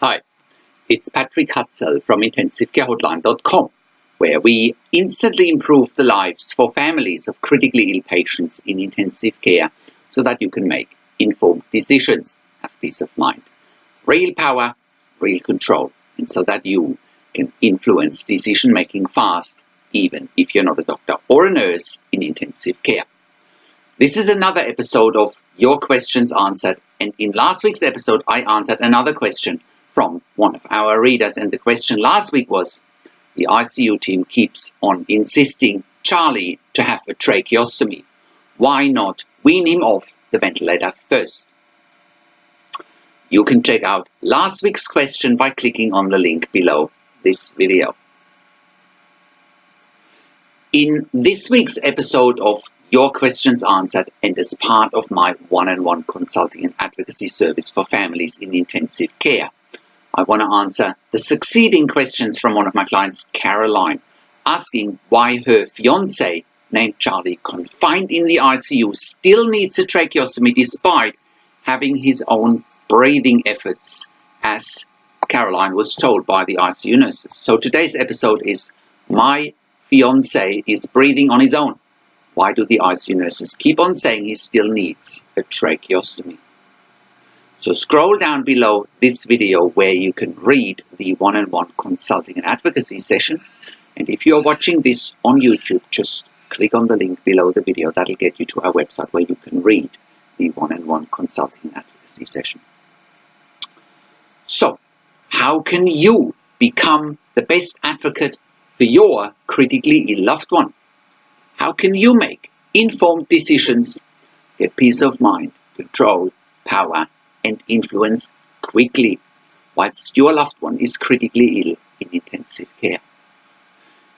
Hi, it's Patrick Hutzel from IntensiveCareHotline.com, where we instantly improve the lives for families of critically ill patients in intensive care so that you can make informed decisions, have peace of mind, real power, real control, and so that you can influence decision making fast, even if you're not a doctor or a nurse in intensive care. This is another episode of Your Questions Answered, and in last week's episode I answered another question from one of our readers, and the question last week was, the ICU team keeps on insisting Charlie to have a tracheostomy. Why not wean him off the ventilator first? You can check out last week's question by clicking on the link below this video. In this week's episode of Your Questions Answered, and as part of my one-on-one consulting and advocacy service for families in intensive care, I want to answer the succeeding questions from one of my clients, Caroline, asking why her fiancé, named Charlie, confined in the ICU, still needs a tracheostomy despite having his own breathing efforts, as Caroline was told by the ICU nurses. So today's episode is, my fiancé is breathing on his own. Why do the ICU nurses keep on saying he still needs a tracheostomy? So scroll down below this video where you can read the one-on-one consulting and advocacy session. And if you're watching this on YouTube, just click on the link below the video. That'll get you to our website where you can read the one-on-one consulting and advocacy session. So, how can you become the best advocate for your critically ill loved one? How can you make informed decisions, get peace of mind, control, power, and influence quickly whilst your loved one is critically ill in intensive care?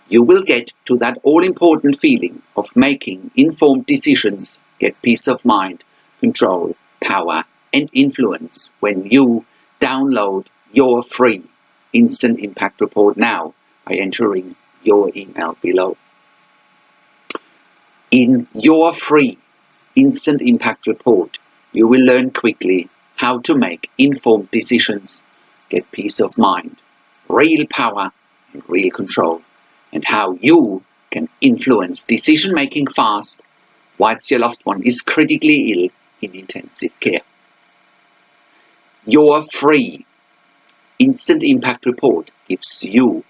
You will get to that all-important feeling of making informed decisions, get peace of mind, control, power, and influence when you download your free instant impact report now by entering your email below. In your free instant impact report, you will learn quickly how to make informed decisions, get peace of mind, real power and real control, and how you can influence decision making fast whilst your loved one is critically ill in intensive care. Your free instant impact report gives you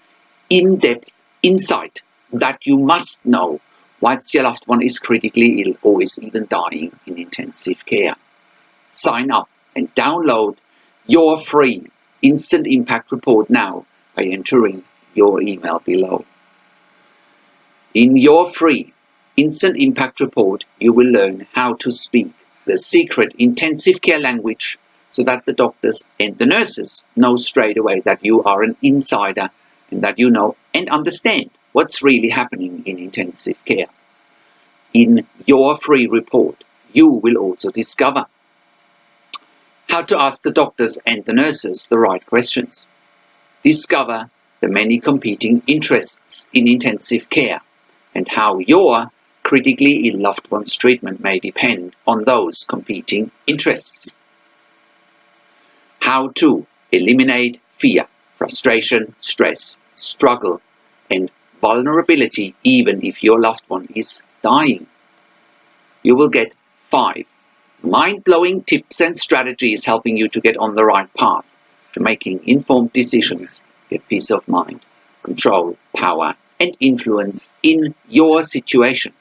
in-depth insight that you must know whilst your loved one is critically ill or is even dying in intensive care. Sign up and download your free instant impact report now by entering your email below. In your free instant impact report, you will learn how to speak the secret intensive care language so that the doctors and the nurses know straight away that you are an insider and that you know and understand what's really happening in intensive care. In your free report, you will also discover how to ask the doctors and the nurses the right questions. Discover the many competing interests in intensive care and how your critically ill loved one's treatment may depend on those competing interests. How to eliminate fear, frustration, stress, struggle, and vulnerability even if your loved one is dying. You will get 5 mind-blowing tips and strategies helping you to get on the right path to making informed decisions, get peace of mind, control, power, and influence in your situation.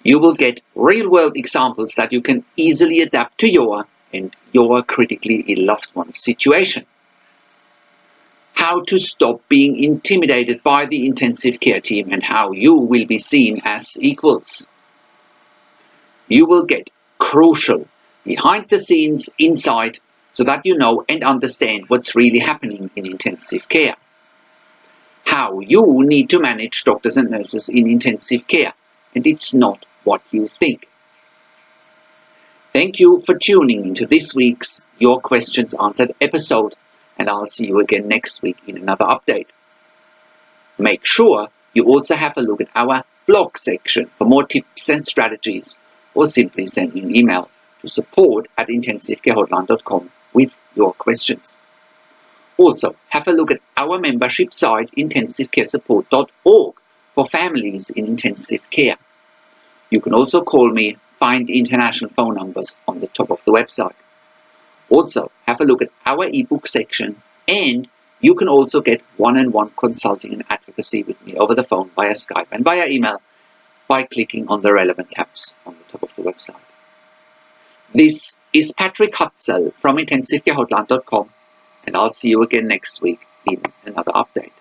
You will get real-world examples that you can easily adapt to your and your critically ill loved one's situation. How to stop being intimidated by the intensive care team and how you will be seen as equals. You will get crucial behind-the-scenes insight so that you know and understand what's really happening in intensive care. How you need to manage doctors and nurses in intensive care, and it's not what you think. Thank you for tuning into this week's Your Questions Answered episode, and I'll see you again next week in another update. Make sure you also have a look at our blog section for more tips and strategies, or simply send me an email to support@intensivecarehotline.com with your questions. Also, have a look at our membership site intensivecaresupport.org for families in intensive care. You can also call me, find the international phone numbers on the top of the website. Also, have a look at our ebook section, and you can also get one-on-one consulting and advocacy with me over the phone, via Skype and via email by clicking on the relevant tabs on the top of the website. This is Patrick Hutzel from intensivecarehotline.com, and I'll see you again next week in another update.